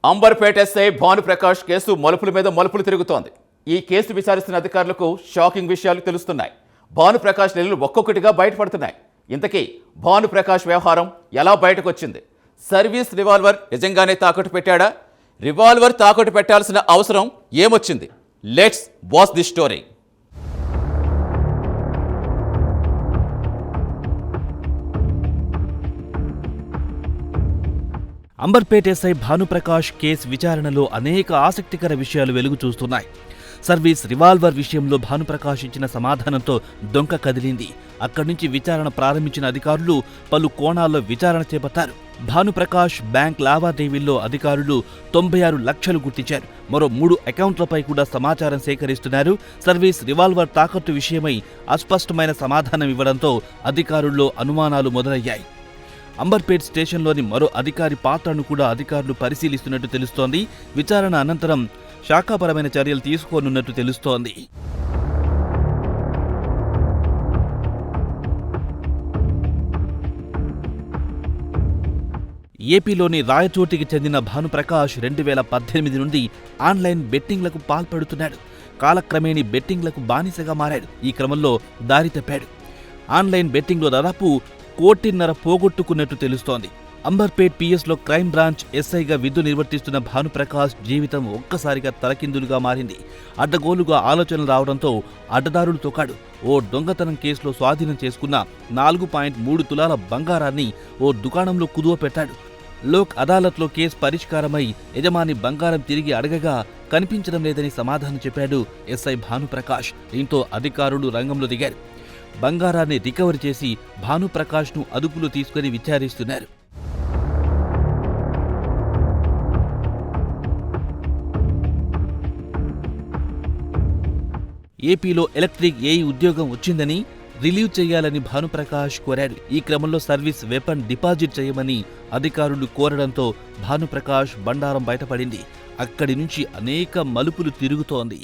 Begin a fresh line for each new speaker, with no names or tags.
Amberpet SI Bhanuprakash case మలుపుల మీద మలుపులు తిరుగుతోంది. ఈ కేసు విచారిస్తున్న అధికారులకు షాకింగ్ విషయాలు తెలుస్తున్నాయి. భానుప్రకాష్ నెలలు ఒక్కొక్కటిగా బయటపడుతున్నాయి. ఇంతకీ భానుప్రకాష్ వ్యవహారం ఎలా బయటకు వచ్చింది? సర్వీస్ రివాల్వర్ నిజంగానే తాకట్టు పెట్టాడా? రివాల్వర్ తాకట్టు పెట్టాల్సిన అవసరం ఏమొచ్చింది? Let's watch the story.
Amberpet SI Bhanuprakash case విచారణలో అనేక ఆసక్తికర విషయాలు వెలుగు చూస్తున్నాయి. సర్వీస్ రివాల్వర్ విషయంలో భానుప్రకాష్ ఇచ్చిన సమాధానంతో డొంక కదిలింది. అక్కడి నుంచి విచారణ ప్రారంభించిన అధికారులు పలు కోణాల్లో విచారణ చేపట్టారు. భానుప్రకాష్ బ్యాంక్ లావాదేవీల్లో అధికారులు 96 లక్షలు గుర్తించారు. మరో 3 అకౌంట్లపై కూడా సమాచారం సేకరిస్తున్నారు. సర్వీస్ రివాల్వర్ తాకట్టు విషయమై అస్పష్టమైన సమాధానం ఇవ్వడంతో అధికారుల్లో అనుమానాలు మొదలయ్యాయి. అంబర్పేట్ స్టేషన్లోని మరో అధికారి పాత్రను కూడా అధికారులు పరిశీలిస్తున్నట్టు తెలుస్తోంది. విచారణ అనంతరం శాఖాపరమైన చర్యలు తీసుకోనున్నట్టు తెలుస్తోంది. ఏపీలోని రాయచోటికి చెందిన భానుప్రకాష్ 2018 నుండి ఆన్లైన్ బెట్టింగ్లకు పాల్పడుతున్నాడు. కాలక్రమేణీ బెట్టింగ్లకు బానిసగా మారాడు. ఈ క్రమంలో దారి తప్పాడు. ఆన్లైన్ బెట్టింగ్లో దాదాపు 1.5 కోటి పోగొట్టుకున్నట్టు తెలుస్తోంది. అంబర్పేట్ పిఎస్లో క్రైమ్ బ్రాంచ్ ఎస్ఐగా విధులు నిర్వర్తిస్తున్న భానుప్రకాష్ జీవితం ఒక్కసారిగా తలకిందులుగా మారింది. అడ్డగోలుగా ఆలోచనలు రావడంతో అడ్డదారులు తొక్కాడు. ఓ దొంగతనం కేసులో స్వాధీనం చేసుకున్న 4.3 తులాల బంగారాన్ని ఓ దుకాణంలో కుదువ పెట్టాడు. లోక్ అదాలత్లో కేసు పరిష్కారమై యజమాని బంగారం తిరిగి అడగగా కనిపించడం లేదని సమాధానం చెప్పాడు ఎస్ఐ భానుప్రకాష్. దీంతో అధికారులు రంగంలో దిగారు. బంగారాన్ని రికవరీ చేసి భానుప్రకాష్ను అదుపులో తీసుకుని విచారిస్తున్నారు. ఏపీలో ఎలక్ట్రిక్ ఏఈ ఉద్యోగం వచ్చిందని రిలీవ్ చేయాలని భానుప్రకాష్ కోరాడు. ఈ క్రమంలో సర్వీస్ వెపన్ డిపాజిట్ చేయమని అధికారులు కోరడంతో భానుప్రకాష్ బండారం బయటపడింది. అక్కడి నుంచి అనేక మలుపులు తిరుగుతోంది.